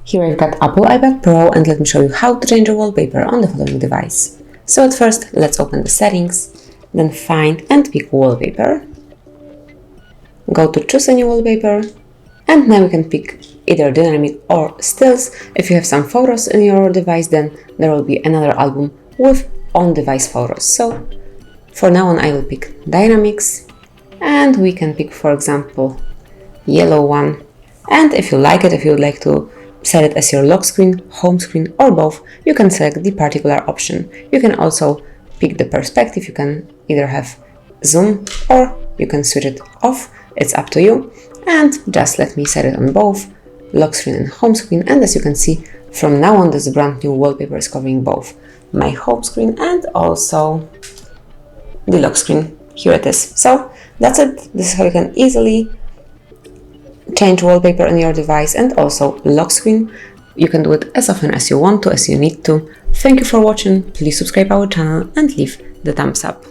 Here I've got Apple iPad Pro, and let me show you how to change a wallpaper on the following device. So at first, let's open the settings, then find and pick wallpaper. Go to choose a new wallpaper, and now you can pick either dynamic or stills. If you have some photos in your device, then there will be another album with on-device photos. So for now on, I will pick dynamics, and we can pick, for example, yellow one. And if you like it, if you would like to set it as your lock screen, home screen, or both, you can select the particular option. You can also pick the perspective. You can either have zoom or you can switch it off. It's up to you. And just let me set it on both lock screen and home screen. And as you can see, from now on, this brand new wallpaper is covering both my home screen and also the lock screen. Here it is. So that's it. This is how you can easily change wallpaper on your device and also lock screen. You can do it as often as you want to, as you need to. Thank you for watching. Please subscribe our channel and leave the thumbs up.